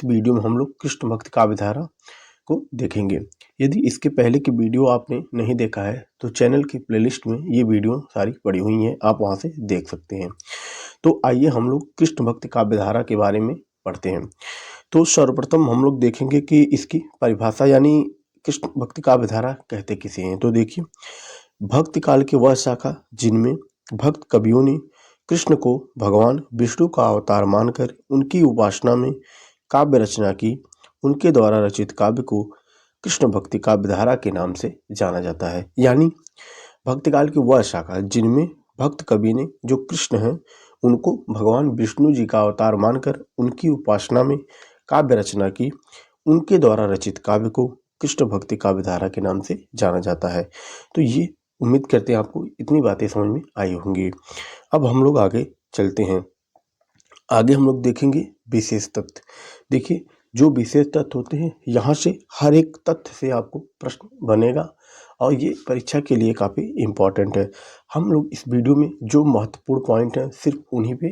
इस वीडियो में हम लोग कृष्ण भक्ति काव्य धारा को देखेंगे। यदि इसके पहले की वीडियो आपने नहीं देखा है तो चैनल की प्लेलिस्ट में ये वीडियो सारी पड़ी हुई हैं, आप वहां से देख सकते हैं। तो आइए हम लोग कृष्ण भक्ति काव्य धारा के बारे में पढ़ते हैं। तो सर्वप्रथम हम लोग देखेंगे कि इसकी परिभाषा यानी कृष्ण भक्ति काव्य धारा कहते किसे हैं। तो देखिए, भक्ति काल की वह शाखा जिनमें भक्त कवियों ने कृष्ण को भगवान विष्णु का अवतार मानकर उनकी उपासना में काव्य रचना की, उनके द्वारा रचित काव्य को कृष्ण भक्ति काव्य धारा के नाम से जाना जाता है। यानी भक्ति काल की वह शाखा जिनमें भक्त कवि ने जो कृष्ण हैं उनको भगवान विष्णु जी का अवतार मानकर उनकी उपासना में काव्य रचना की, उनके द्वारा रचित काव्य को कृष्ण भक्ति काव्य धारा के नाम से जाना जाता है। तो ये उम्मीद करते हैं आपको इतनी बातें समझ में आई होंगी। अब हम लोग आगे चलते हैं। आगे हम लोग देखेंगे विशेष तथ्य। देखिए, जो विशेष तथ्य होते हैं यहाँ से हर एक तथ्य से आपको प्रश्न बनेगा और ये परीक्षा के लिए काफ़ी इम्पॉर्टेंट है। हम लोग इस वीडियो में जो महत्वपूर्ण पॉइंट हैं सिर्फ उन्हीं पे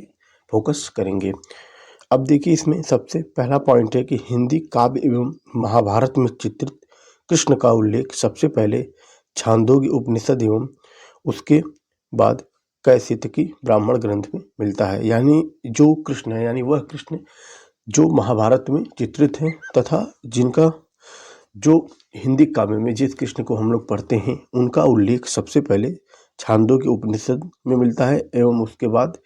फोकस करेंगे। अब देखिए, इसमें सबसे पहला पॉइंट है कि हिंदी काव्य एवं महाभारत में चित्रित कृष्ण का उल्लेख सबसे पहले छांदोग्य उपनिषद एवं उसके बाद कैसितकी ब्राह्मण ग्रंथ में मिलता है। यानी जो कृष्ण है यानी वह कृष्ण जो महाभारत में चित्रित हैं तथा जिनका जो हिंदी काव्य में जिस कृष्ण को हम लोग पढ़ते हैं उनका उल्लेख सबसे पहले छांदोग्य उपनिषद में मिलता है एवं उसके बाद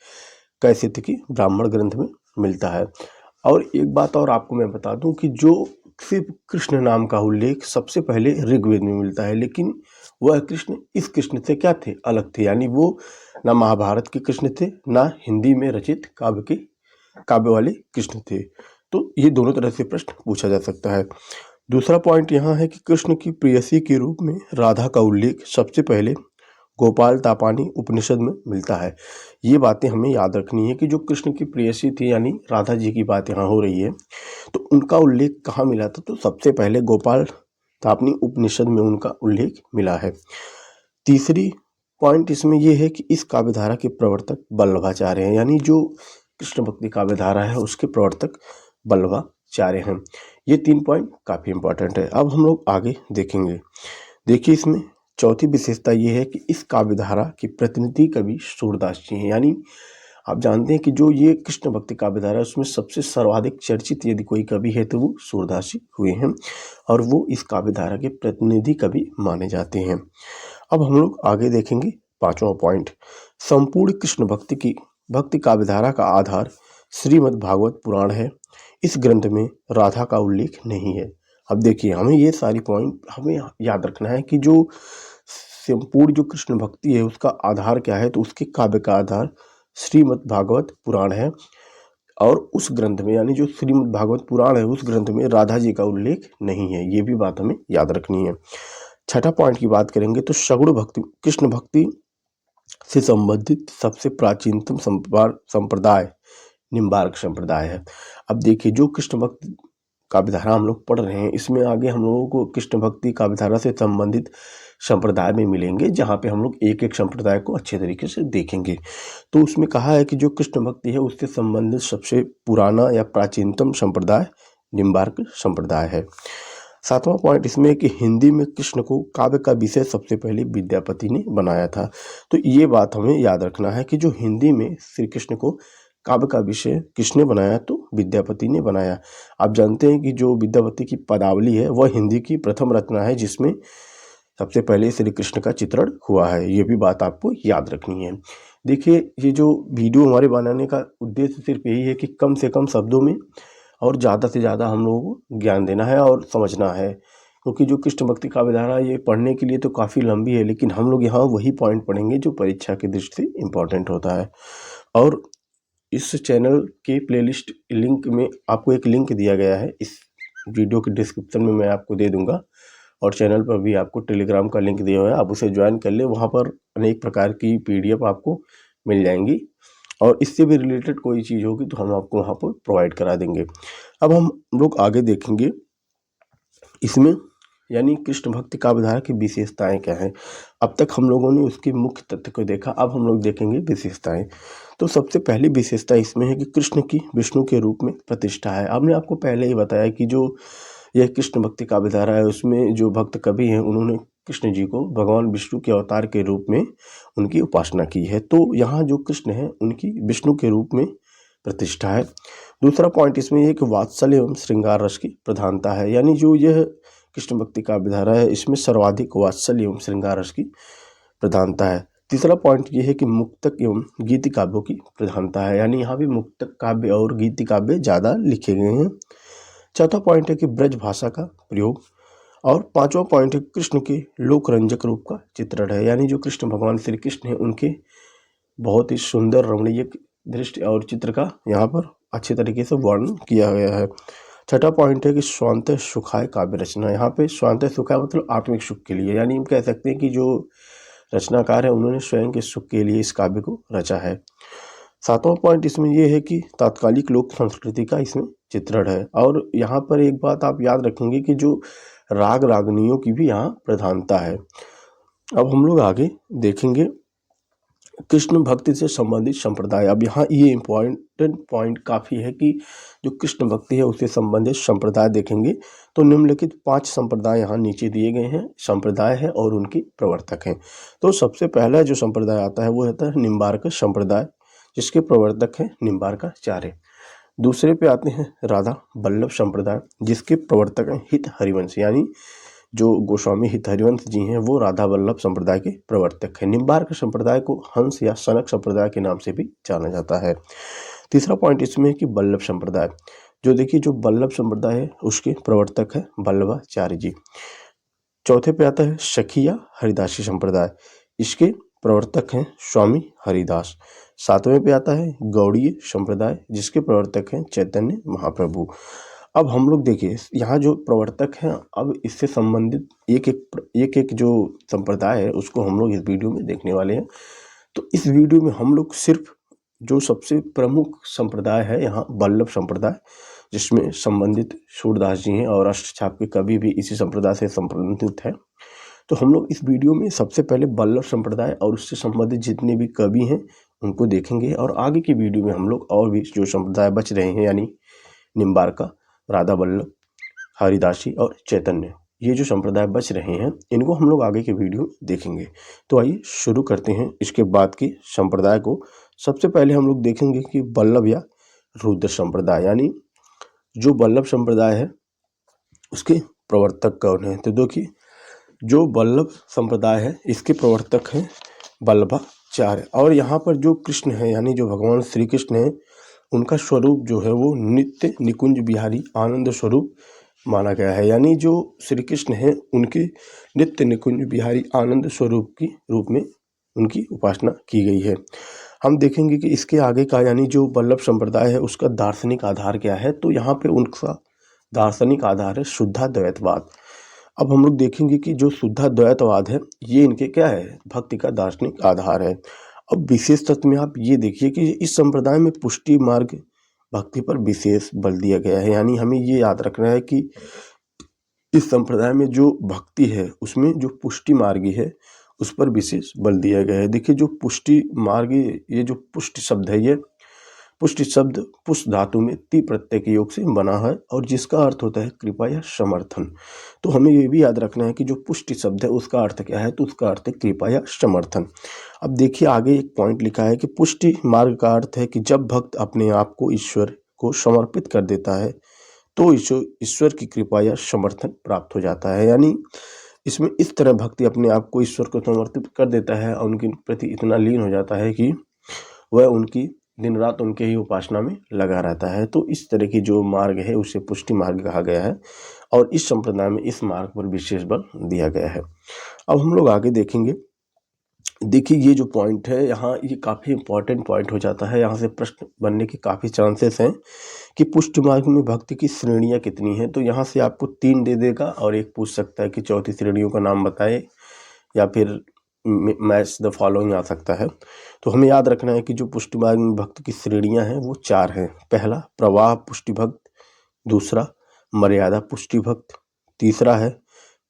कैसितकी ब्राह्मण ग्रंथ में मिलता है। और एक बात और आपको मैं बता दूं कि जो सिर्फ कृष्ण नाम का उल्लेख सबसे पहले ऋग्वेद में मिलता है, लेकिन वह कृष्ण इस कृष्ण से क्या थे, अलग थे। यानी वो ना महाभारत के कृष्ण थे ना हिंदी में रचित काव्य वाले कृष्ण थे। तो ये दोनों तरह से प्रश्न पूछा जा सकता है। दूसरा पॉइंट यहाँ है कि कृष्ण की प्रेयसी के रूप में राधा का उल्लेख सबसे पहले गोपाल तापानी उपनिषद में मिलता है। ये बातें हमें याद रखनी है कि जो कृष्ण की प्रेयसी थी यानी राधा जी की बात यहाँ हो रही है, तो उनका उल्लेख कहाँ मिला था, तो सबसे पहले गोपाल तापनी उपनिषद में उनका उल्लेख मिला है। तीसरी पॉइंट इसमें यह है कि इस काव्यधारा के प्रवर्तक वल्लभाचार्य हैं। यानी जो कृष्ण भक्ति काव्यधारा है उसके प्रवर्तक वल्लभाचार्य हैं। ये 3 पॉइंट काफ़ी इंपॉर्टेंट है। अब हम लोग आगे देखेंगे। देखिए, इसमें चौथी विशेषता ये है कि इस काव्यधारा की प्रतिनिधि कवि सूरदास जी हैं। यानी आप जानते हैं कि जो ये कृष्ण भक्ति काव्यधारा है उसमें सबसे सर्वाधिक चर्चित यदि कोई कवि है तो वो सूरदास जी हुए हैं और वो इस काव्यधारा के प्रतिनिधि कवि माने जाते हैं। अब हम लोग आगे देखेंगे 5वां पॉइंट। संपूर्ण कृष्ण भक्ति काव्यधारा का आधार श्रीमद् भागवत पुराण है। इस ग्रंथ में राधा का उल्लेख नहीं है। अब देखिए, हमें ये सारी पॉइंट हमें याद रखना है कि जो संपूर्ण जो कृष्ण भक्ति है उसका आधार क्या है, तो उसके काव्य का आधार श्रीमद् भागवत पुराण है और उस ग्रंथ में यानी जो श्रीमद् भागवत पुराण है उस ग्रंथ में राधा जी का उल्लेख नहीं है। ये भी बात हमें याद रखनी है। छठा पॉइंट की बात करेंगे तो सगुण भक्ति कृष्ण भक्ति से संबंधित सबसे प्राचीनतम संप्रदाय निम्बार्क संप्रदाय है। अब देखिए, जो कृष्ण भक्ति काव्यधारा हम लोग पढ़ रहे हैं इसमें आगे हम लोगों को कृष्ण भक्ति काव्यधारा से संबंधित संप्रदाय में मिलेंगे, जहाँ पे हम लोग एक एक संप्रदाय को अच्छे तरीके से देखेंगे। तो उसमें कहा है कि जो कृष्ण भक्ति है उससे संबंधित सबसे पुराना या प्राचीनतम संप्रदाय निम्बार्क संप्रदाय है। 7वां पॉइंट इसमें है कि हिंदी में कृष्ण को काव्य का विषय सबसे पहले विद्यापति ने बनाया था। तो ये बात हमें याद रखना है कि जो हिंदी में श्री कृष्ण को काव्य का विषय किसने बनाया, तो विद्यापति ने बनाया। आप जानते हैं कि जो विद्यापति की पदावली है वह हिंदी की प्रथम रचना है जिसमें सबसे पहले श्री कृष्ण का चित्रण हुआ है। ये भी बात आपको याद रखनी है। देखिए, ये जो वीडियो हमारे बनाने का उद्देश्य सिर्फ यही है कि कम से कम शब्दों में और ज़्यादा से ज़्यादा हम लोगों को ज्ञान देना है और समझना है, क्योंकि जो कृष्ण भक्ति काव्यधारा ये पढ़ने के लिए तो काफ़ी लंबी है, लेकिन हम लोग यहाँ वही पॉइंट पढ़ेंगे जो परीक्षा की दृष्टि से इम्पोर्टेंट होता है। और इस चैनल के प्लेलिस्ट लिंक में आपको एक लिंक दिया गया है, इस वीडियो के डिस्क्रिप्शन में मैं आपको दे दूंगा और चैनल पर भी आपको टेलीग्राम का लिंक दिया हुआ है, आप उसे ज्वाइन कर ले। वहाँ पर अनेक प्रकार की PDF आपको मिल जाएंगी और इससे भी रिलेटेड कोई चीज़ होगी तो हम आपको वहाँ पर प्रोवाइड करा देंगे। अब हम लोग आगे देखेंगे। इसमें यानी कृष्ण भक्ति काव्यधारा की विशेषताएं क्या हैं। अब तक हम लोगों ने उसके मुख्य तथ्य को देखा, अब हम लोग देखेंगे विशेषताएं। तो सबसे पहली विशेषता इसमें है कि कृष्ण की विष्णु के रूप में प्रतिष्ठा है। हमने आपको पहले ही बताया कि जो यह कृष्ण भक्ति काव्यधारा है उसमें जो भक्त कवि हैं उन्होंने कृष्ण जी को भगवान विष्णु के अवतार के रूप में उनकी उपासना की है। तो यहाँ जो कृष्ण है उनकी विष्णु के रूप में प्रतिष्ठा है। दूसरा पॉइंट इसमें यह कि वात्सल्य एवं श्रृंगार रस की प्रधानता है, यानी जो यह कृष्ण भक्ति काव्यधारा है इसमें सर्वाधिक वात्सल्य एवं श्रृंगार रस की प्रधानता है। तीसरा पॉइंट यह है कि मुक्तक एवं गीति काव्यों की प्रधानता है, यानी यहाँ भी मुक्तक काव्य और गीति काव्य ज़्यादा लिखे गए हैं। चौथा पॉइंट है कि ब्रज भाषा का प्रयोग। और पांचवा पॉइंट है कृष्ण के लोक रंजक रूप का चित्रण है, यानी जो कृष्ण भगवान श्री कृष्ण है उनके बहुत ही सुंदर रमणीय दृष्टि और चित्र का यहाँ पर अच्छे तरीके से वर्णन किया गया है। छठा पॉइंट है कि स्वांत सुखाय काव्य रचना। यहाँ पे स्वांत सुखाय मतलब आत्मिक सुख के लिए, यानी हम कह सकते हैं कि जो रचनाकार है उन्होंने स्वयं के सुख के लिए इस काव्य को रचा है। सातवां पॉइंट इसमें यह है कि तात्कालिक लोक संस्कृति का इसमें चित्रण है। और यहाँ पर एक बात आप याद रखेंगे कि जो राग रागनियों की भी यहाँ प्रधानता है। अब हम लोग आगे देखेंगे कृष्ण भक्ति से संबंधित संप्रदाय। अब यहाँ ये इम्पॉर्टेंट पॉइंट काफ़ी है कि जो कृष्ण भक्ति है उससे संबंधित संप्रदाय देखेंगे तो निम्नलिखित 5 संप्रदाय यहाँ नीचे दिए गए हैं, संप्रदाय है और उनके प्रवर्तक हैं। तो सबसे पहला जो संप्रदाय आता है वो होता है निम्बार्क संप्रदाय, जिसके प्रवर्तक हैं निम्बार्काचार्य। दूसरे पे आते हैं राधा वल्लभ संप्रदाय, जिसके प्रवर्तक हैं हित हरिवंश, यानी जो गोस्वामी हित हरिवंश जी हैं वो राधा वल्लभ संप्रदाय के प्रवर्तक हैं। निम्बार्क संप्रदाय को हंस या सनक संप्रदाय के नाम से भी जाना जाता है। तीसरा पॉइंट इसमें है कि वल्लभ संप्रदाय, जो देखिए जो वल्लभ संप्रदाय है उसके प्रवर्तक है वल्लभाचार्य जी। चौथे पे आता है सखिया हरिदासी संप्रदाय, इसके प्रवर्तक हैं स्वामी हरिदास। सातवें पे आता है गौड़ीय संप्रदाय, जिसके प्रवर्तक हैं चैतन्य महाप्रभु। अब हम लोग देखिए यहाँ जो प्रवर्तक हैं, अब इससे संबंधित एक एक जो संप्रदाय है उसको हम लोग इस वीडियो में देखने वाले हैं। तो इस वीडियो में हम लोग सिर्फ जो सबसे प्रमुख संप्रदाय है यहाँ वल्लभ संप्रदाय, जिसमें संबंधित सूरदास जी हैं और अष्टछाप के कवि भी इसी संप्रदाय से संबंधित है। तो हम लोग इस वीडियो में सबसे पहले वल्लभ संप्रदाय और उससे संबंधित जितने भी कवि हैं उनको देखेंगे, और आगे की वीडियो में हम लोग और भी जो संप्रदाय बच रहे हैं यानी निम्बार्का, राधा वल्लभ, हरिदासी और चैतन्य, ये जो संप्रदाय बच रहे हैं इनको हम लोग आगे के वीडियो में देखेंगे। तो आइए शुरू करते हैं इसके बाद के संप्रदाय को। सबसे पहले हम लोग देखेंगे कि वल्लभ या रुद्र संप्रदाय, यानी जो वल्लभ संप्रदाय है उसके प्रवर्तक कौन है। तो देखिए जो वल्लभ संप्रदाय है इसके प्रवर्तक हैं वल्लभाचार्य। और यहाँ पर जो कृष्ण है यानी जो भगवान श्री कृष्ण है उनका स्वरूप जो है वो नित्य निकुंज बिहारी आनंद स्वरूप माना गया है, यानी जो श्री कृष्ण है उनके नित्य निकुंज बिहारी आनंद स्वरूप की रूप में उनकी उपासना की गई है। हम देखेंगे कि इसके आगे का यानी जो वल्लभ संप्रदाय है उसका दार्शनिक आधार क्या है। तो यहाँ पे उनका दार्शनिक आधार है शुद्धाद्वैतवाद। अब हम लोग देखेंगे कि जो शुद्धाद्वैतवाद है ये इनके क्या है, भक्ति का दार्शनिक आधार है। अब विशेष तत्व में आप ये देखिए कि इस संप्रदाय में पुष्टि मार्ग भक्ति पर विशेष बल दिया गया है, यानी हमें ये याद रखना है कि इस संप्रदाय में जो भक्ति है उसमें जो पुष्टि मार्गी है उस पर विशेष बल दिया गया है। देखिए जो पुष्टि मार्गी, ये जो पुष्टि शब्द है ये पुष्टि शब्द पुष्ट धातु में ती प्रत्यय के योग से बना है और जिसका अर्थ होता है कृपा या समर्थन। तो हमें ये भी याद रखना है कि जो पुष्टि शब्द है उसका अर्थ क्या है, तो उसका अर्थ है कृपा या समर्थन। अब देखिए आगे एक पॉइंट लिखा है कि पुष्टि मार्ग का अर्थ है कि जब भक्त अपने आप को ईश्वर को समर्पित कर देता है तो ईश्वर की कृपा या समर्थन प्राप्त हो जाता है। यानी इसमें इस तरह भक्ति अपने आप को ईश्वर को समर्पित कर देता है और उनके प्रति इतना लीन हो जाता है कि वह उनकी दिन रात उनके ही उपासना में लगा रहता है। तो इस तरह की जो मार्ग है उसे पुष्टि मार्ग कहा गया है और इस संप्रदाय में इस मार्ग पर विशेष बल दिया गया है। अब हम लोग आगे देखेंगे। देखिए ये जो पॉइंट है यहाँ ये काफ़ी इंपॉर्टेंट पॉइंट हो जाता है, यहाँ से प्रश्न बनने के काफ़ी चांसेस हैं कि पुष्टि मार्ग में भक्ति की श्रेणियाँ कितनी हैं। तो यहाँ से आपको 3 दे देगा और एक पूछ सकता है कि चौथी श्रेणियों का नाम बताए या फिर मैच द फॉलोइंग आ सकता है। तो हमें याद रखना है कि जो पुष्टि मार्ग में भक्त की श्रेणियां हैं वो 4 हैं। पहला प्रवाह पुष्टि भक्त, दूसरा मर्यादा पुष्टि भक्त, तीसरा है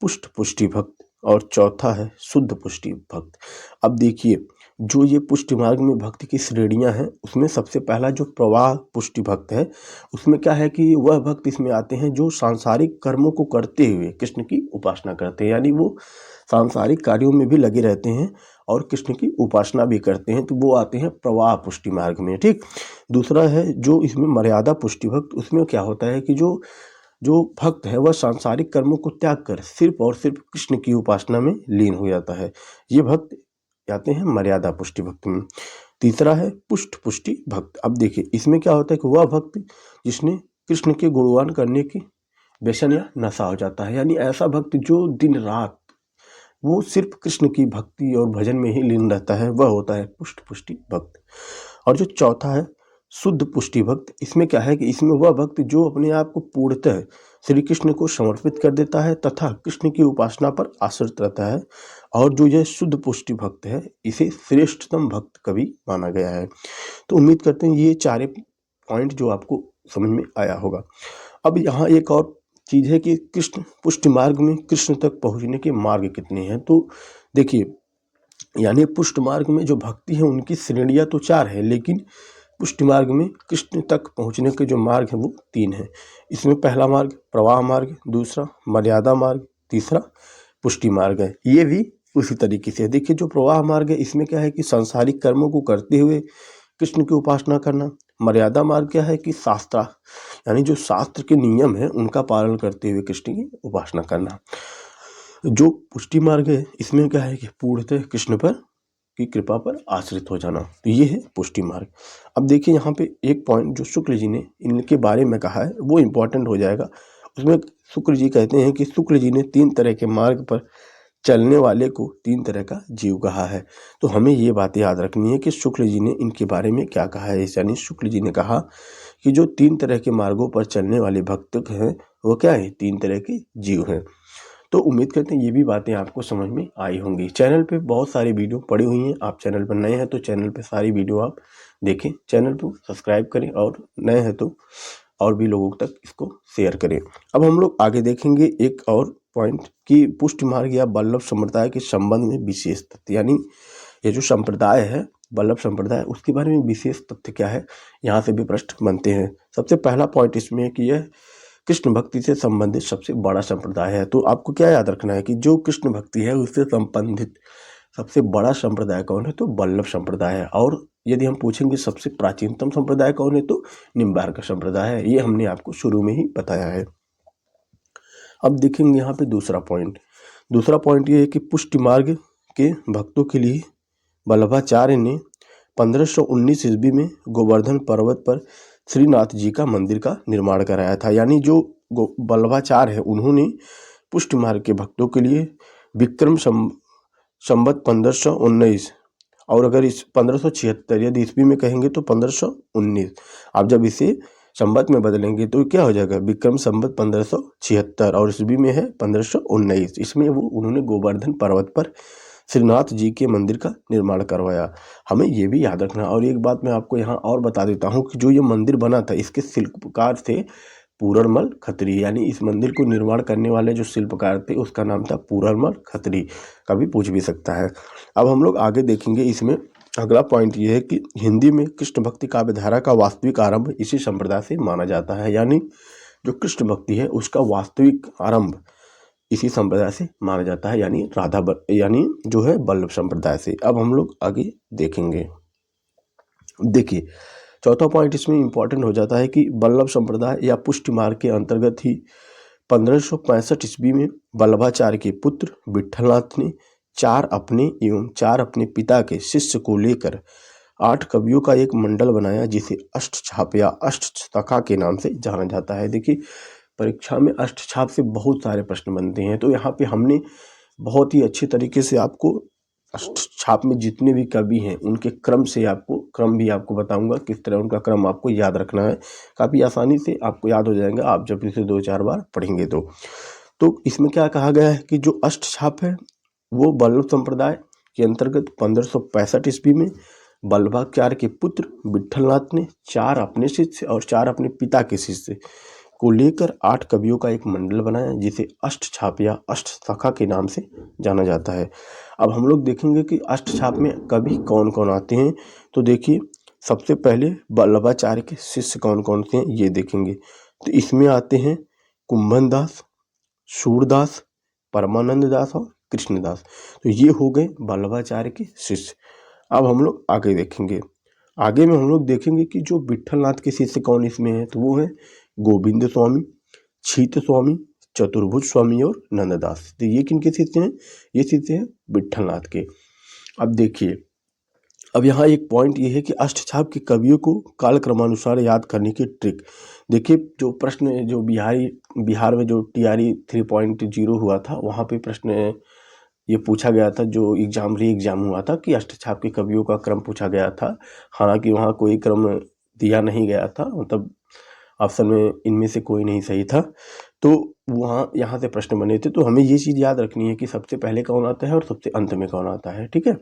पुष्ट पुष्टि भक्त और चौथा है शुद्ध पुष्टि भक्त। अब देखिए, जो ये पुष्टि मार्ग में भक्ति की श्रेणियां हैं, उसमें सबसे पहला जो प्रवाह पुष्टि भक्त है, उसमें क्या है कि वह भक्त इसमें आते हैं जो सांसारिक कर्मों को करते हुए कृष्ण की उपासना करते हैं, यानी वो सांसारिक कार्यों में भी लगे रहते हैं और कृष्ण की उपासना भी करते हैं, तो वो आते हैं प्रवाह पुष्टि मार्ग में। ठीक। दूसरा है जो इसमें मर्यादा पुष्टि भक्त, उसमें क्या होता है कि जो जो भक्त है वह सांसारिक कर्मों को त्याग कर सिर्फ और सिर्फ कृष्ण की उपासना में लीन हो जाता है। ये भक्त आते हैं मर्यादा पुष्टि भक्त में। तीसरा है पुष्ट पुष्टि भक्त। अब देखिए, इसमें क्या होता है कि वह भक्त जिसने कृष्ण के गुणगान करने की व्यसन या नशा हो जाता है, यानी ऐसा भक्त जो दिन रात वो सिर्फ कृष्ण की भक्ति और भजन में ही लीन रहता है, वह होता है पुष्ट पुष्टि भक्त। और जो चौथा है शुद्ध पुष्टि भक्त, इसमें क्या है कि इसमें वह भक्त जो अपने आप को पूर्णतः श्री कृष्ण को समर्पित कर देता है तथा कृष्ण की उपासना पर आश्रित रहता है। और जो यह शुद्ध पुष्टि भक्त है, इसे श्रेष्ठतम भक्त कभी माना गया है। तो उम्मीद करते हैं ये चारे पॉइंट जो आपको समझ में आया होगा। अब यहाँ एक और चीज़ है कि कृष्ण पुष्टि मार्ग में कृष्ण तक पहुँचने के मार्ग कितने हैं। तो देखिए, यानी पुष्ट मार्ग में जो भक्ति है उनकी श्रेणियाँ तो 4 है, लेकिन पुष्टि मार्ग में कृष्ण तक पहुँचने के जो मार्ग है वो 3 है। इसमें पहला मार्ग प्रवाह मार्ग, दूसरा मर्यादा मार्ग, तीसरा पुष्टि मार्ग है। ये भी उसी तरीके से है। देखिए, जो प्रवाह मार्ग है इसमें क्या है कि सांसारिक कर्मों को करते हुए कृष्ण की उपासना करना। मर्यादा मार्ग क्या है कि शास्त्र, यानी जो शास्त्र के नियम है उनका पालन करते हुए कृष्ण की उपासना करना। जो पुष्टि मार्ग है इसमें क्या है कि पूर्णतः कृष्ण पर की कृपा पर आश्रित हो जाना। तो ये है पुष्टि मार्ग। अब देखिए, यहाँ पे एक पॉइंट जो शुक्ल जी ने इनके बारे में कहा है वो इम्पोर्टेंट हो जाएगा। उसमें शुक्ल जी कहते हैं कि शुक्ल जी ने 3 तरह के मार्ग पर चलने वाले को 3 तरह का जीव कहा है। तो हमें ये बात याद रखनी है कि शुक्ल जी ने इनके बारे में क्या कहा है। यानी शुक्ल जी ने कहा कि जो 3 तरह के मार्गों पर चलने वाले भक्त हैं वो क्या है, 3 तरह के जीव हैं। तो उम्मीद करते हैं ये भी बातें आपको समझ में आई होंगी। चैनल पे बहुत सारी वीडियो पड़ी हुई हैं। आप चैनल पर नए हैं तो चैनल पे सारी वीडियो आप देखें, चैनल को सब्सक्राइब करें और नए हैं तो और भी लोगों तक इसको शेयर करें। अब हम लोग आगे देखेंगे एक और पॉइंट कि पुष्टि मार्ग या वल्लभ संप्रदाय के संबंध में विशेष तथ्य, यानी ये जो संप्रदाय है वल्लभ संप्रदाय, उसके बारे में विशेष तथ्य क्या है, यहाँ से भी प्रश्न बनते हैं। सबसे पहला पॉइंट इसमें है कि यह कृष्ण भक्ति से संबंधित सबसे बड़ा संप्रदाय है। तो आपको क्या याद रखना है कि जो कृष्ण भक्ति है उससे संबंधित सबसे बड़ा संप्रदाय कौन है, तो वल्लभ संप्रदाय है। और यदि हम पूछेंगे सबसे प्राचीनतम संप्रदाय कौन है, तो निम्बार्क संप्रदाय है। ये हमने आपको शुरू में ही बताया है। अब देखेंगे यहाँ पे दूसरा पॉइंट ये है कि पुष्टि मार्ग के भक्तों के लिए वल्लभाचार्य ने 1519 ईस्वी में गोवर्धन पर्वत पर श्रीनाथ जी का मंदिर का निर्माण कराया था। यानी जो वल्लभाचार्य है उन्होंने पुष्टि मार्ग के भक्तों के लिए विक्रम संवत 1519, और अगर इस 1576 यदि ईस्वी में कहेंगे तो 1519, आप जब इसे संवत में बदलेंगे तो क्या हो जाएगा, विक्रम संवत 1576 और ईस्वी में है 1519। इसमें वो उन्होंने गोवर्धन पर्वत पर श्रीनाथ जी के मंदिर का निर्माण करवाया। हमें ये भी याद रखना। और एक बात मैं आपको यहाँ और बता देता हूँ कि जो ये मंदिर बना था इसके शिल्पकार थे पूरनमल खत्री, यानी इस मंदिर को निर्माण करने वाले जो शिल्पकार थे उसका नाम था पूरनमल खत्री। कभी पूछ भी सकता है। अब हम लोग आगे देखेंगे। इसमें अगला पॉइंट ये है कि हिंदी में कृष्ण भक्ति काव्य धारा का वास्तविक आरंभ इसी संप्रदाय से माना जाता है। यानी जो कृष्ण भक्ति है उसका वास्तविक आरंभ इसी संप्रदाय से माना जाता है, यानी जो है वल्लभ संप्रदाय से। अब हम लोग आगे देखेंगे। देखिए, चौथा पॉइंट इसमें इंपॉर्टेंट हो जाता है कि वल्लभ संप्रदाय या पुष्टि मार्ग के अंतर्गत ही 1565 ईस्वी में वल्लभाचार्य के पुत्र विट्ठलनाथ ने 4 अपने एवं 4 अपने पिता के शिष्य को लेकर 8 कवियों का एक मंडल बनाया, जिसे अष्टछाप या अष्टशतका के नाम से जाना जाता है। देखिए, परीक्षा में अष्टछाप से बहुत सारे प्रश्न बनते हैं, तो यहाँ पे हमने बहुत ही अच्छी तरीके से आपको अष्टछाप में जितने भी कवि हैं उनके क्रम भी आपको बताऊंगा, किस तरह उनका क्रम आपको याद रखना है। काफ़ी आसानी से आपको याद हो जाएगा आप जब इसे 2-4 बार पढ़ेंगे तो इसमें क्या कहा गया है कि जो अष्टछाप है वो वल्लभ संप्रदाय के अंतर्गत 1565 ईस्वी में वल्लभाचार्य के पुत्र विट्ठलनाथ ने 4 अपने शिष्य और 4 अपने पिता के शिष्य को लेकर 8 कवियों का एक मंडल बनाया जिसे अष्टछाप या अष्टशाखा के नाम से जाना जाता है। अब हम लोग देखेंगे कि अष्टछाप में कवि कौन कौन आते हैं। तो देखिए, सबसे पहले वल्लभाचार्य के शिष्य कौन कौन से हैं ये देखेंगे। तो इसमें आते हैं कुंभन दास, सूरदास, परमानंद दास और कृष्णदास। तो ये हो गए वल्लभाचार्य के शिष्य। अब हम लोग आगे देखेंगे। आगे में हम लोग देखेंगे कि जो विट्ठलनाथ के शिष्य कौन इसमें है, तो वो है गोविंद स्वामी, छीत स्वामी, चतुर्भुज स्वामी और नंददास। तो ये किनके शिष्य हैं? ये शिष्य हैं विट्ठलनाथ के। अब देखिए, अब यहाँ एक पॉइंट ये है कि अष्टछाप के कवियों को कालक्रमानुसार याद करने की ट्रिक। देखिए, जो प्रश्न जो बिहार में जो TRE 3.0 हुआ था, वहाँ पे प्रश्न ये पूछा गया था, जो एग्जाम हुआ था कि अष्टछाप के कवियों का क्रम पूछा गया था। हालांकि वहाँ कोई क्रम दिया नहीं गया था, मतलब ऑप्शन में इनमें से कोई नहीं सही था। तो वहाँ यहाँ से प्रश्न बने थे। तो हमें ये चीज़ याद रखनी है कि सबसे पहले कौन आता है और सबसे अंत में कौन आता है, ठीक है।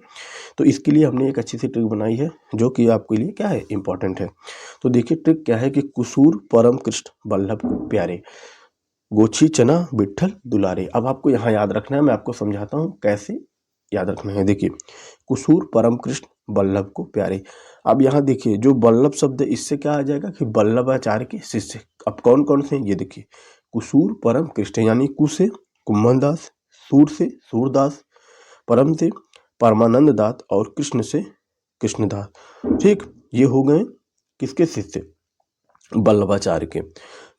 तो इसके लिए हमने एक अच्छी सी ट्रिक बनाई है जो कि आपके लिए क्या है, इंपॉर्टेंट है। तो देखिए ट्रिक क्या है कि कुसूर परम कृष्ण बल्लभ को प्यारे, गोछी चना विट्ठल दुलारे। अब आपको यहाँ याद रखना है, मैं आपको समझाता हूँ कैसे याद रखना है। देखिए, कुसूर परम कृष्ण बल्लभ को प्यारे। अब यहाँ देखिए, जो बल्लभ शब्द है इससे क्या आ जाएगा कि वल्लभाचार्य के शिष्य। अब कौन कौन से, ये देखिए, कुसूर परम कृष्ण यानी कु से कुंभन दास, सूर से सूरदास, परम से परमानंद दास और कृष्ण से कृष्णदास। ठीक, ये हो गए किसके शिष्य? वल्लभाचार्य के।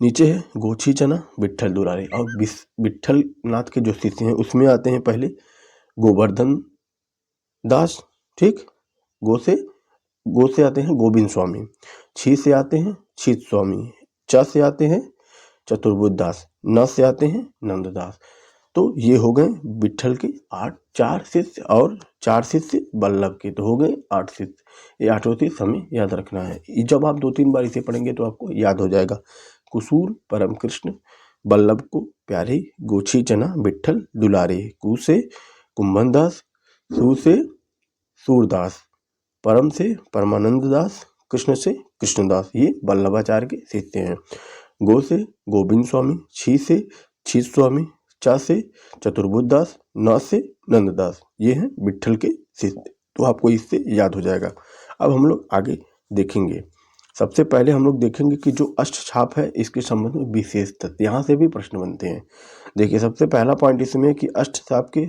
नीचे है गोछी चना विट्ठल दुलारे। और विट्ठल नाथ के जो शिष्य हैं उसमें आते हैं पहले गोवर्धन दास, ठीक, गो से आते हैं गोविंद स्वामी, छी से आते हैं छीत स्वामी, च से आते हैं चतुर्भुज दास, न से आते हैं नंददास। तो ये हो गए विट्ठल के 4 शिष्य और 4 शिष्य बल्लभ के, तो हो गए 8 शिष्य। ये 8 शिष्य हमें याद रखना है। जब आप 2-3 बार इसे पढ़ेंगे तो आपको याद हो जाएगा। कुसूर परम कृष्ण बल्लभ को प्यारे, गोछी चना विट्ठल दुलारे, कु से कुंभन दास, सू से सूरदास, परम से परमानंद दास, कृष्ण से कृष्णदास। ये वल्लभाचार्य के शिष्य हैं। गो से गोविंद स्वामी, छी से छीत स्वामी, चा से चतुर्भुज दास, न से नंददास। ये हैं विट्ठल के शिष्य। तो आपको इससे याद हो जाएगा। अब हम लोग आगे देखेंगे। सबसे पहले हम लोग देखेंगे कि जो अष्टछाप है इसके संबंध में विशेष तथ्य, यहाँ से भी प्रश्न बनते हैं। देखिए, सबसे पहला पॉइंट इसमें कि अष्टछाप के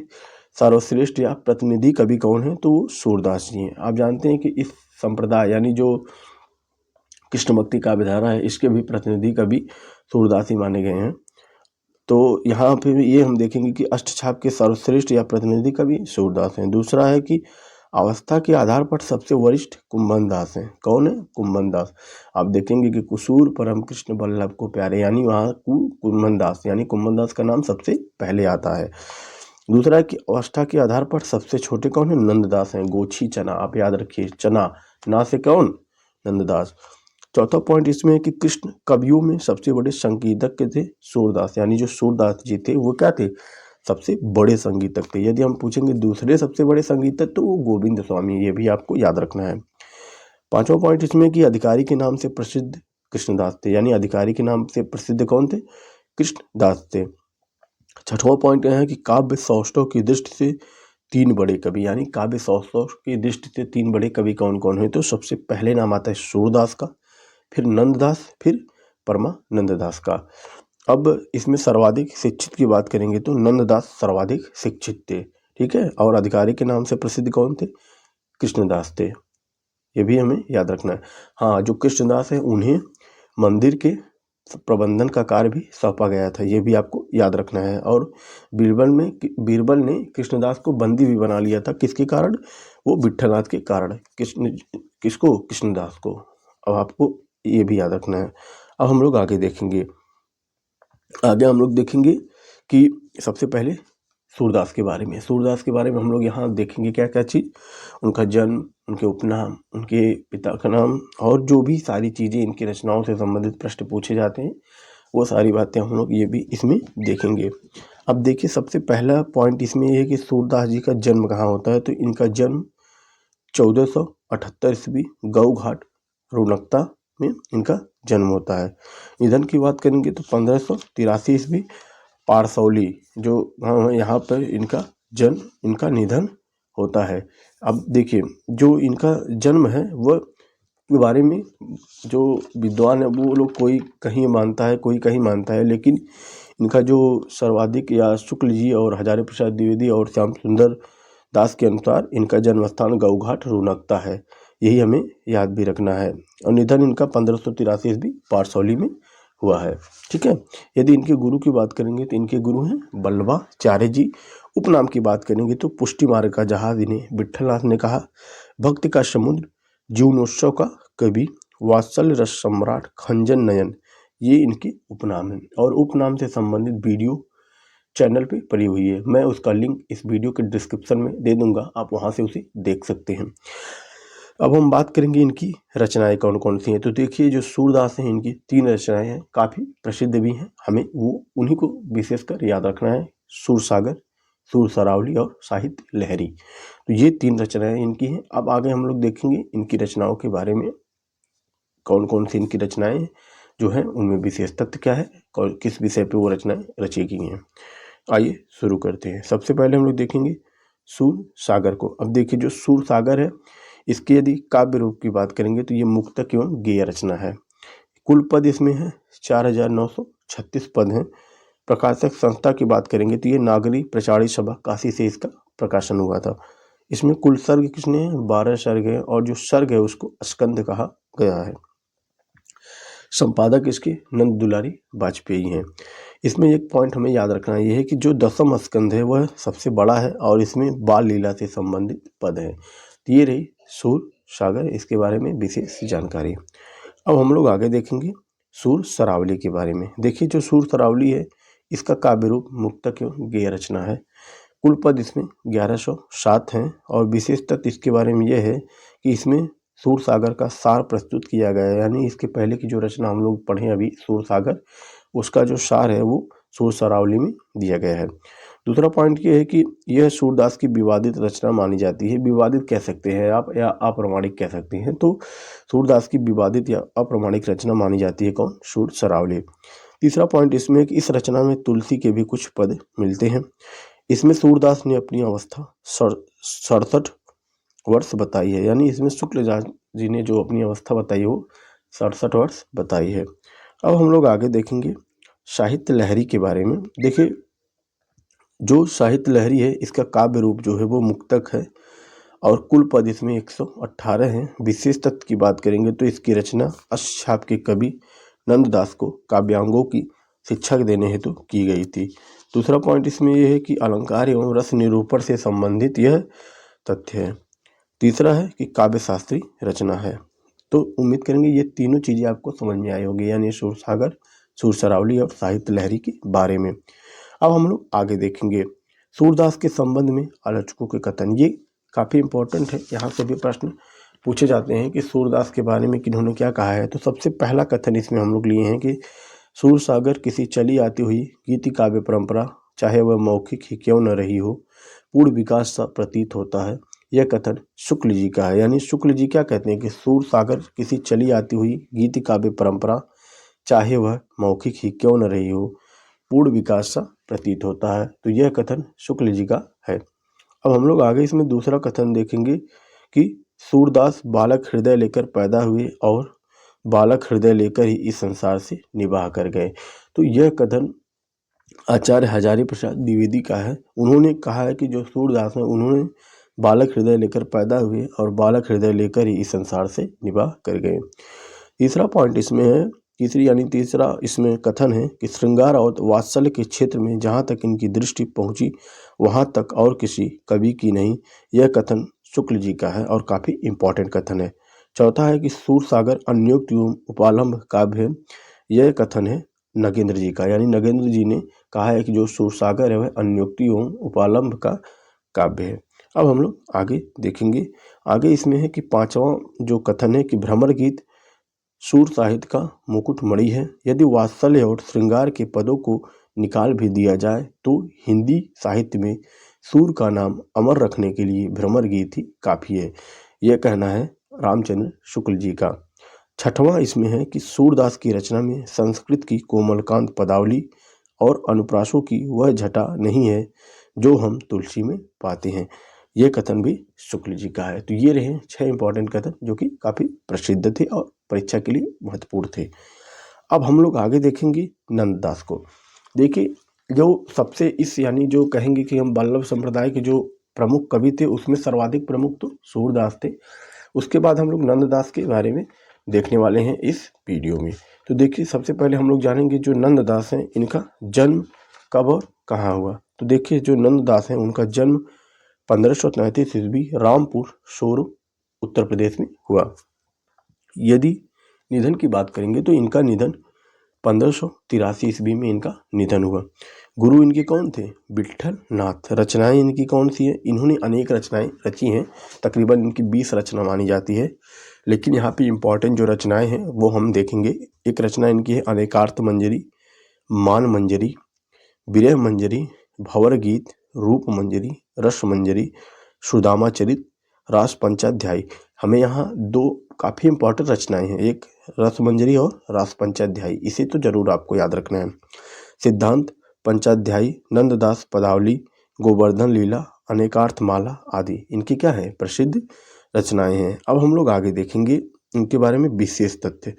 सर्वश्रेष्ठ या प्रतिनिधि कवि कौन है, तो वो सूरदास जी हैं। आप जानते हैं कि इस संप्रदाय यानी जो कृष्ण भक्ति काव्यधारा है इसके भी प्रतिनिधि कवि सूरदास ही माने गए हैं। तो यहाँ पे भी ये हम देखेंगे कि अष्टछाप के सर्वश्रेष्ठ या प्रतिनिधि कवि सूरदास हैं। दूसरा है कि अवस्था के आधार पर सबसे वरिष्ठ कुंभन दास हैं। कौन है? कुंभन दास। आप देखेंगे कि कुसूर परम कृष्ण बल्लभ को प्यारे, यानी वहाँ कुंभन दास, यानी कुंभन दास का नाम सबसे पहले आता है। दूसरा है कि अवस्था के आधार पर सबसे छोटे कौन है? नंददास हैं। गोछी चना, आप याद रखिए, चना ना से कौन? नंददास। चौथा पॉइंट इसमें है कि कृष्ण कवियों में सबसे बड़े संगीतज्ञ थे सूरदास, यानी जो सूरदास जी थे वो क्या थे? सबसे बड़े संगीतज्ञ थे। यदि हम पूछेंगे दूसरे सबसे बड़े संगीतज्ञ तो वो गोविंद स्वामी, ये भी आपको याद रखना है। पांचवा पॉइंट इसमें कि अधिकारी के नाम से प्रसिद्ध कृष्णदास थे, यानी अधिकारी के नाम से प्रसिद्ध कौन थे? कृष्णदास थे। छठवां पॉइंट यह है कि काव्य सौष्ठव की दृष्टि से 3 बड़े कवि, यानी काव्य सौष्ठव की दृष्टि से 3 बड़े कवि कौन कौन है? तो सबसे पहले नाम आता है सूरदास का, फिर नंददास, फिर परमानंददास का। अब इसमें सर्वाधिक शिक्षित की बात करेंगे तो नंददास सर्वाधिक शिक्षित थे, ठीक है। और अधिकारी के नाम से प्रसिद्ध कौन थे? कृष्णदास थे। ये भी हमें याद रखना है। हाँ, जो कृष्णदास है उन्हें मंदिर के प्रबंधन का कार्य भी सौंपा गया था, ये भी आपको याद रखना है। और बीरबल ने कृष्णदास को बंदी भी बना लिया था, किसके कारण? वो विट्ठलनाथ के कारण। किसको? कृष्णदास को। अब आपको ये भी याद रखना है। अब हम लोग आगे देखेंगे। आगे हम लोग देखेंगे कि सबसे पहले सूरदास के बारे में। सूरदास के बारे में हम लोग यहाँ देखेंगे क्या क्या चीज़, उनका जन्म, उनके उपनाम, उनके पिता का नाम, और जो भी सारी चीज़ें इनकी रचनाओं से संबंधित प्रश्न पूछे जाते हैं वो सारी बातें हम लोग ये भी इसमें देखेंगे। अब देखिए, सबसे पहला पॉइंट इसमें ये है कि सूरदास जी का जन्म कहाँ होता है। तो इनका जन्म 1478 ईस्वी गऊ घाट, रोनकता में इनका जन्म होता है। निधन की बात करेंगे तो 1583 ईस्वी पारसौली जो गाँव है यहाँ पर इनका निधन होता है। अब देखिए जो इनका जन्म है वह के बारे में जो विद्वान है वो लोग कोई कहीं मानता है कोई कहीं मानता है, लेकिन इनका जो सर्वाधिक या शुक्ल जी और हजारी प्रसाद द्विवेदी और श्याम सुंदर दास के अनुसार इनका जन्म स्थान गौघाट रोहतक है। यही हमें याद भी रखना है। और निधन इनका 1583 ईस्वी पारसौली में हुआ है। ठीक है। यदि इनके गुरु की बात करेंगे तो इनके गुरु हैं बल्लभाचार्य जी। उपनाम की बात करेंगे तो पुष्टि मार्ग का जहाज इन्हें विट्ठलनाथ ने कहा, भक्ति का समुद्र, जीवनोत्सव का कवि, वात्सल्य रस सम्राट, खंजन नयन, ये इनके उपनाम हैं। और उपनाम से संबंधित वीडियो चैनल पे पड़ी हुई है, मैं उसका लिंक इस वीडियो के डिस्क्रिप्शन में दे दूंगा, आप वहां से उसे देख सकते हैं। अब हम बात करेंगे इनकी रचनाएं कौन कौन सी हैं। तो देखिए जो सूरदास हैं इनकी 3 रचनाएं हैं, काफ़ी प्रसिद्ध भी हैं, हमें वो उन्हीं को विशेषकर याद रखना है, सूरसागर, सूर सरावली और साहित्य लहरी। तो ये 3 रचनाएं इनकी हैं। अब आगे हम लोग देखेंगे इनकी रचनाओं के बारे में, कौन कौन सी इनकी रचनाएं जो हैं उनमें विशेष तथ्य क्या है और किस विषय पे वो रचनाएं रची गई हैं। आइए शुरू करते हैं। सबसे पहले हम लोग देखेंगे सूर सागर को। अब देखिए जो सूर सागर है इसके यदि काव्य रूप की बात करेंगे तो ये मुक्तक एवं गेय रचना है। कुल पद इसमें है 4936 पद हैं। प्रकाशक संस्था की बात करेंगे तो ये नागरी प्रचारी सभा काशी से इसका प्रकाशन हुआ था। इसमें कुल सर्ग कितने हैं, 12 सर्ग हैं और जो सर्ग है उसको स्कंद कहा गया है। संपादक इसके नंद दुलारी वाजपेयी हैं। इसमें एक पॉइंट हमें याद रखना ये है कि जो 10वां स्कंद है वह सबसे बड़ा है और इसमें बाल लीला से संबंधित पद है। तो ये रही सूर सागर, इसके बारे में विशेष जानकारी। अब हम लोग आगे देखेंगे सूर सरावली के बारे में। देखिए जो सूर सरावली है इसका काव्य रूप मुक्तक एवं गेय रचना है। कुल पद इसमें 1107 हैं और विशेष तथ्य इसके बारे में यह है कि इसमें सूर सागर का सार प्रस्तुत किया गया है। यानी इसके पहले की जो रचना हम लोग पढ़े अभी सूर सागर, उसका जो सार है वो सूर सरावली में दिया गया है। दूसरा पॉइंट ये है कि यह सूरदास की विवादित रचना मानी जाती है। विवादित कह सकते हैं आप या अप्रामाणिक कह सकते हैं। तो सूरदास की विवादित या अप्रामाणिक रचना मानी जाती है कौन, सूर सरावली। तीसरा पॉइंट इसमें है कि इस रचना में तुलसी के भी कुछ पद मिलते हैं। इसमें सूरदास ने अपनी अवस्था 67 वर्ष बताई है। यानी इसमें शुक्ल जी ने जो अपनी अवस्था बताई है वो 67 वर्ष बताई है। अब हम लोग आगे देखेंगे साहित्य लहरी के बारे में। देखिए जो साहित्य लहरी है इसका काव्य रूप जो है वो मुक्तक है और कुल पद इसमें 118 हैं। विशेष तथ्य की बात करेंगे तो इसकी रचना अष्टछाप के कवि नंददास को काव्यांगों की शिक्षा देने हेतु की गई थी। दूसरा पॉइंट इसमें यह है कि अलंकार एवं रस निरूपण से संबंधित यह तथ्य है। तीसरा है कि काव्य शास्त्री रचना है। तो उम्मीद करेंगे ये तीनों चीज़ें आपको समझ में आई होगी, यानी सूर सागर, सूर सरावली और साहित्य लहरी के बारे में। अब हम लोग आगे देखेंगे सूरदास के संबंध में आलोचकों के कथन। ये काफ़ी इंपॉर्टेंट है, यहाँ से भी प्रश्न पूछे जाते हैं कि सूरदास के बारे में किन्होंने क्या कहा है। तो सबसे पहला कथन इसमें हम लोग लिए हैं कि सूर सागर किसी चली आती हुई गीति काव्य परंपरा, चाहे वह मौखिक ही क्यों न रही हो, पूर्ण विकास सा प्रतीत होता है। यह कथन शुक्ल जी का है। यानी शुक्ल जी क्या कहते हैं कि सूर सागर किसी चली आती हुई गीति काव्य परंपरा, चाहे वह मौखिक ही क्यों न रही हो, पूर्ण विकास सा प्रतीत होता है। तो यह कथन शुक्ल जी का है। अब हम लोग आगे इसमें दूसरा कथन देखेंगे कि सूरदास बालक हृदय लेकर पैदा हुए और बालक हृदय लेकर ही इस संसार से निवाह कर गए। तो यह कथन आचार्य हजारी प्रसाद द्विवेदी का है। उन्होंने कहा है कि जो सूरदास हैं उन्होंने बालक हृदय लेकर पैदा हुए और बालक हृदय लेकर ही इस संसार से निवाह कर गए। तीसरा पॉइंट इसमें है, तीसरा इसमें कथन है कि श्रृंगार और वात्सल्य के क्षेत्र में जहाँ तक इनकी दृष्टि पहुँची वहाँ तक और किसी कवि की नहीं। यह कथन शुक्ल जी का है और काफ़ी इम्पोर्टेंट कथन है। चौथा है कि सूर सागर अन्योक्त एवं उपालंब काव्य है। यह कथन है नगेंद्र जी का, यानी नगेंद्र जी ने कहा है कि जो सूर सागर है वह अन्योक्ति एवं उपालंब का काव्य है। अब हम लोग आगे देखेंगे। आगे इसमें है कि पांचवा जो कथन है कि भ्रमर गीत सूर साहित्य का मुकुट मणि है। यदि वात्सल्य और श्रृंगार के पदों को निकाल भी दिया जाए तो हिंदी साहित्य में सूर का नाम अमर रखने के लिए भ्रमर गीत ही काफ़ी है। यह कहना है रामचंद्र शुक्ल जी का। छठवां इसमें है कि सूरदास की रचना में संस्कृत की कोमलकांत पदावली और अनुप्रासों की वह जटा नहीं है जो हम तुलसी में पाते हैं। ये कथन भी शुक्ल जी का है। तो ये रहे 6 इंपॉर्टेंट कथन जो कि काफी प्रसिद्ध थे और परीक्षा के लिए महत्वपूर्ण थे। अब हम लोग आगे देखेंगे नंददास को। देखिए, जो सबसे इस यानी जो कहेंगे कि हम वल्लभ संप्रदाय के जो प्रमुख कवि थे उसमें सर्वाधिक प्रमुख तो सूरदास थे। उसके बाद हम लोग नंददास के बारे में देखने वाले हैं इस वीडियो में। तो देखिए, सबसे पहले हम लोग जानेंगे जो नंददास हैं इनका जन्म कब और कहाँ हुआ। तो देखिए, जो नंददास हैं उनका जन्म 1533 ईस्वी रामपुर सोरू उत्तर प्रदेश में हुआ। यदि निधन की बात करेंगे तो इनका निधन 1583 ईस्वी में इनका निधन हुआ। गुरु इनके कौन थे? विठल नाथ। रचनाएं इनकी कौन सी है? इन्होंने अनेक रचनाएं रची हैं, तकरीबन इनकी 20 रचना मानी जाती है। लेकिन यहाँ पे इम्पॉर्टेंट जो रचनाएं हैं वो हम देखेंगे। एक रचना इनकी है अनेकार्थ मंजरी, मान मंजरी, विरह मंजरी, भंवर गीत, रूप मंजरी, रस मंजरी, सुदामा चरित, रास पंचाध्यायी। हमें यहाँ दो काफ़ी इंपॉर्टेंट रचनाएं हैं, एक रस मंजरी और रास पंचाध्यायी। इसे तो जरूर आपको याद रखना है। सिद्धांत पंचाध्यायी, नंददास पदावली, गोवर्धन लीला, अनेकार्थ माला आदि इनकी क्या है? प्रसिद्ध रचनाएं हैं। अब हम लोग आगे देखेंगे इनके बारे में विशेष तथ्य।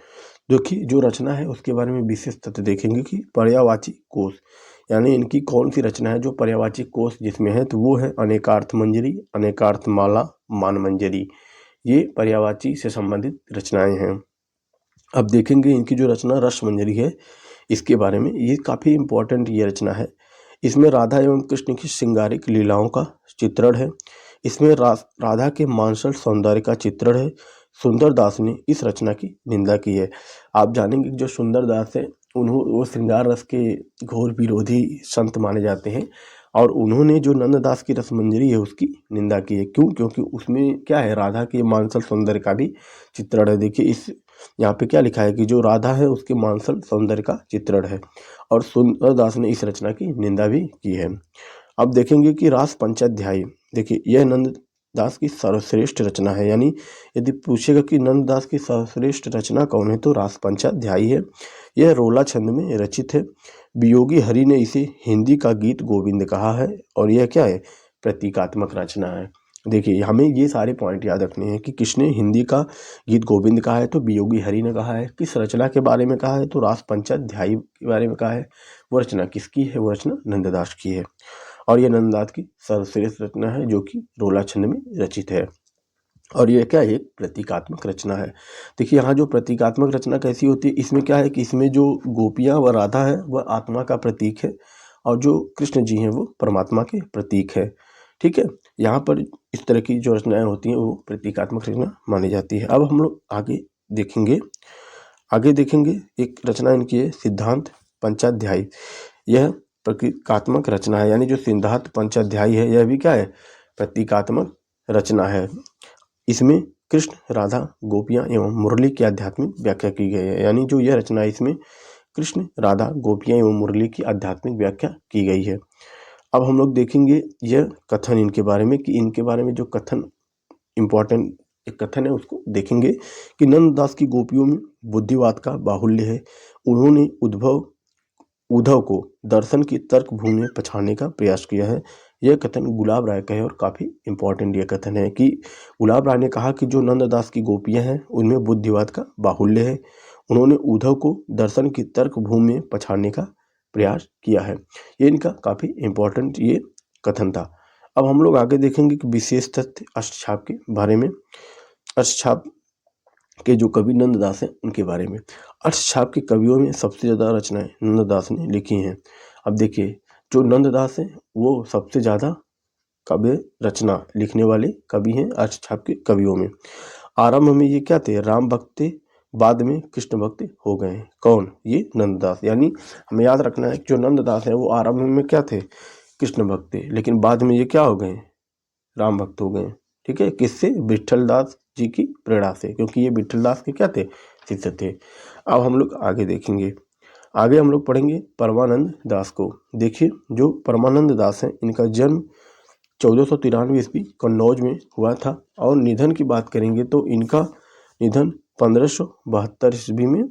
जो कि जो रचना है उसके बारे में विशेष तथ्य देखेंगे कि पर्यायवाची कोश, यानी इनकी कौन सी रचना है जो पर्यायवाची कोश जिसमें है, तो वो है अनेकार्थ मंजरी, अनेकार्थ माला, मान मंजरी। ये पर्यायवाची से संबंधित रचनाएं हैं। अब देखेंगे इनकी जो रचना रस मंजरी है इसके बारे में। ये काफ़ी इंपॉर्टेंट ये रचना है। इसमें राधा एवं कृष्ण की श्रृंगारिक लीलाओं का चित्रण है। इसमें राधा के मानसल सौंदर्य का चित्रण है। सुंदरदास ने इस रचना की निंदा की है। आप जानेंगे कि जो सुंदरदास है वो श्रृंगार रस के घोर विरोधी संत माने जाते हैं और उन्होंने जो नंददास की रसमंजरी है उसकी निंदा की है। क्यों? क्योंकि उसमें क्या है, राधा के मानसल सौंदर्य का भी चित्रण है। देखिए, इस यहाँ पे क्या लिखा है कि जो राधा है उसके मानसल सौंदर्य का चित्रण है और सुंदरदास ने इस रचना की निंदा भी की है। अब देखेंगे कि रास पंचाध्यायी। देखिए, यह नंददास की सर्वश्रेष्ठ रचना है। यानी यदि पूछेगा कि नंददास की सर्वश्रेष्ठ रचना कौन है तो रास पंचाध्यायी है। यह रोला छंद में रचित है। वियोगी हरि ने इसे हिंदी का गीत गोविंद कहा है और यह क्या है? प्रतीकात्मक रचना है। देखिए, हमें ये सारे पॉइंट याद रखने हैं कि किसने हिंदी का गीत गोविंद कहा है तो वियोगी हरि ने कहा है। किस रचना के बारे में कहा है तो रास पंचाध्यायी के बारे में कहा है। वो रचना किसकी है? वो रचना नंददास की है और यह नंददास की सर्वश्रेष्ठ रचना है जो कि रोला छंद में रचित है। और यह क्या है? एक प्रतीकात्मक रचना है। देखिए, यहाँ जो प्रतीकात्मक रचना कैसी होती है, इसमें क्या है कि इसमें जो गोपियाँ व राधा है वह आत्मा का प्रतीक है और जो कृष्ण जी हैं वो परमात्मा के प्रतीक है। ठीक है, यहाँ पर इस तरह की जो रचनाएं होती हैं वो प्रतीकात्मक रचना मानी जाती है। अब हम लोग आगे देखेंगे एक रचना इनकी है सिद्धांत पंचाध्यायी। यह प्रतीकात्मक रचना है। यानी जो सिद्धांत पंचाध्यायी है यह भी क्या है? प्रतीकात्मक रचना है। इसमें कृष्ण, राधा, गोपियाँ एवं मुरली की आध्यात्मिक व्याख्या की गई है। यानी जो यह रचना है इसमें कृष्ण, राधा, गोपियाँ एवं मुरली की आध्यात्मिक व्याख्या की गई है। अब हम लोग देखेंगे यह कथन इनके बारे में कि इनके बारे में जो कथन इम्पोर्टेंट एक कथन है उसको देखेंगे कि नंददास की गोपियों में बुद्धिवाद का बाहुल्य है। उन्होंने उद्धव को दर्शन की तर्क भूमि में पछाड़ने का प्रयास किया है। यह कथन गुलाब राय का है और काफ़ी इंपॉर्टेंट यह कथन है कि गुलाब राय ने कहा कि जो नंददास की गोपियां हैं उनमें बुद्धिवाद का बाहुल्य है। उन्होंने उद्धव को दर्शन की तर्क भूमि में पछाड़ने का प्रयास किया है। ये इनका काफ़ी इंपॉर्टेंट ये कथन था। अब हम लोग आगे देखेंगे कि विशेष तथ्य अष्टछाप के बारे में। अष्टछाप के जो कवि नंददास हैं उनके बारे में। अष्टछाप के कवियों में सबसे ज़्यादा रचनाएं नंददास ने लिखी हैं। अब देखिए, जो नंददास हैं वो सबसे ज़्यादा काव्य रचना लिखने वाले कवि हैं अष्टछाप के कवियों में। आरंभ में ये क्या थे? राम भक्त थे, बाद में कृष्ण भक्त हो गए। कौन? ये नंददास। यानी हमें याद रखना है कि जो नंददास है वो आरंभ में क्या थे? कृष्ण भक्त थे, लेकिन बाद में ये क्या हो गए? राम भक्त हो गए। ठीक है, किससे? विठलदास जी की प्रेरणा से, क्योंकि ये विठलदास के क्या थे? शिष्य थे। अब हम लोग आगे देखेंगे। आगे हम लोग पढ़ेंगे परमानंद दास को। देखिए, जो परमानंद दास हैं इनका जन्म 1493 ईस्वी कन्नौज में हुआ था और निधन की बात करेंगे तो इनका निधन 1572 ईस्वी में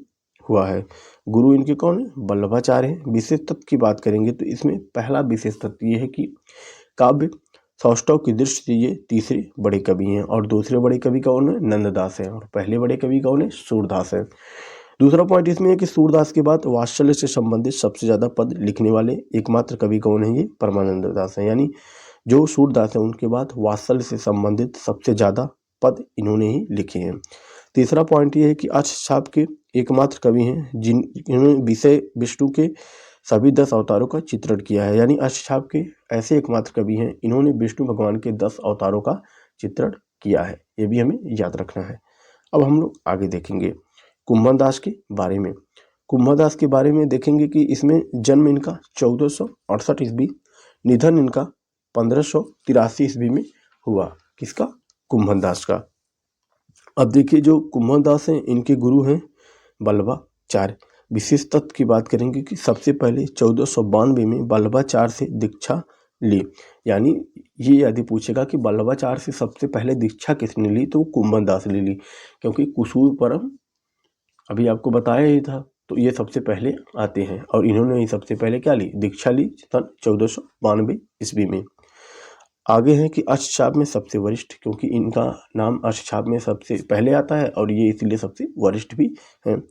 हुआ है। गुरु इनके कौन है? वल्लभाचार्य हैं। विशेष तत्व की बात करेंगे तो इसमें पहला विशेष तत्व ये है कि काव्य सौष्ठव की दृष्टि से ये तीसरे बड़े कवि हैं और दूसरे बड़े कवि कौन है? नंददास हैं और पहले बड़े कवि कौन है? सूरदास हैं। दूसरा पॉइंट इसमें है कि सूरदास के बाद वात्सल्य से संबंधित सबसे ज्यादा पद लिखने वाले एकमात्र कवि कौन है? ये परमानंद दास हैं। यानी जो सूरदास है उनके बाद वात्सल्य से संबंधित सबसे ज्यादा पद इन्होंने ही लिखे हैं। तीसरा पॉइंट ये है कि अष्टछाप के एकमात्र कवि हैं जिन्होंने विषय विष्णु के सभी 10 अवतारों का चित्रण किया है। यानी अष्टछाप के ऐसे एकमात्र कवि हैं इन्होंने विष्णु भगवान के 10 अवतारों का चित्रण किया है। ये भी हमें याद रखना है। अब हम लोग आगे देखेंगे कुंभन दास के बारे में। कुंभन दास के बारे में देखेंगे कि इसमें जन्म इनका 1468 ईस्वी, निधन इनका 1583 ईस्वी में हुआ। किसका? कुंभन दास का। अब देखिए जो कुंभन दास हैं इनके गुरु हैं वल्लभाचार्य। विशेष तत्व की बात करेंगे कि सबसे पहले 1492 में वल्लभाचार्य से दीक्षा ली। यानी ये यदि पूछेगा कि वल्लभाचार्य से सबसे पहले दीक्षा किसने ली तो कुंभन दास ने ली, क्योंकि कुसूर परम अभी आपको बताया ही था तो ये सबसे पहले आते हैं और इन्होंने ही सबसे पहले क्या ली? दीक्षा ली सन 1492 ईस्वी में। आगे है कि अष्टछाप में सबसे वरिष्ठ, क्योंकि इनका नाम अष्टछाप में सबसे पहले आता है और ये इसलिए सबसे वरिष्ठ भी हैं।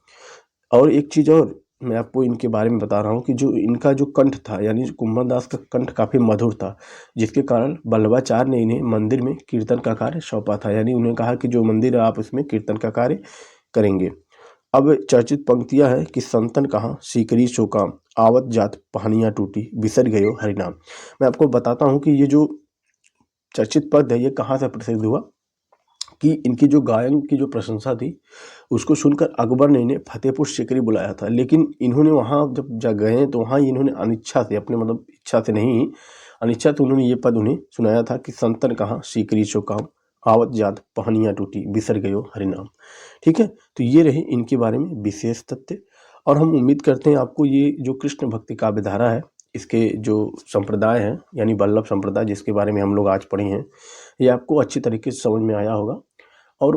और एक चीज़ और मैं आपको इनके बारे में बता रहा हूँ कि जो इनका जो कंठ था, यानी कुंभन दास का कंठ काफ़ी मधुर था, जिसके कारण वल्लभाचार्य ने इन्हें मंदिर में कीर्तन का कार्य सौंपा था। यानी उन्हें कहा कि जो मंदिर है आप उसमें कीर्तन का कार्य करेंगे। अब चर्चित पंक्तियां हैं कि संतन कहाँ सीकरी चौका, आवत जात पहानियाँ टूटी, बिसर गयो हरिनाम। मैं आपको बताता हूँ कि ये जो चर्चित पद है ये कहाँ से प्रसिद्ध हुआ कि इनकी जो गायन की जो प्रशंसा थी उसको सुनकर अकबर ने इन्हें फतेहपुर सीकरी बुलाया था, लेकिन इन्होंने वहाँ जब गए तो वहाँ इन्होंने अनिच्छा से, अपने मतलब इच्छा से नहीं, अनिच्छा से उन्होंने ये पद उन्हें सुनाया था कि संतन कहाँ सीकरी चौकाम, आवत जात पहानियाँ टूटी, बिसर गयो हरिनाम। ठीक है, तो ये रहे इनके बारे में विशेष तथ्य। और हम उम्मीद करते हैं आपको ये जो कृष्ण भक्ति काव्य धारा है इसके जो संप्रदाय हैं यानी वल्लभ संप्रदाय जिसके बारे में हम लोग आज पढ़े हैं, ये आपको अच्छी तरीके से समझ में आया होगा और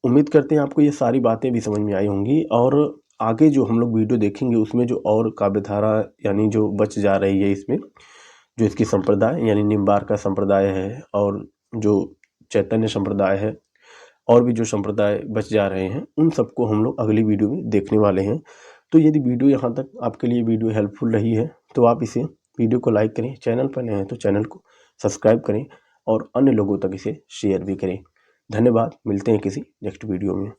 उम्मीद करते हैं आपको ये सारी बातें भी समझ में आई होंगी। और आगे जो हम लोग वीडियो देखेंगे उसमें जो और काव्य धारा यानी जो बच जा रही है इसमें, जो इसकी संप्रदाय यानी निम्बार का संप्रदाय है और जो चैतन्य संप्रदाय है और भी जो संप्रदाय बच जा रहे हैं, उन सबको हम लोग अगली वीडियो में देखने वाले हैं। तो यदि वीडियो यहाँ तक आपके लिए वीडियो हेल्पफुल रही है तो आप इसे वीडियो को लाइक करें, चैनल पर नए हैं तो चैनल को सब्सक्राइब करें और अन्य लोगों तक इसे शेयर भी करें। धन्यवाद, मिलते हैं किसी नेक्स्ट वीडियो में।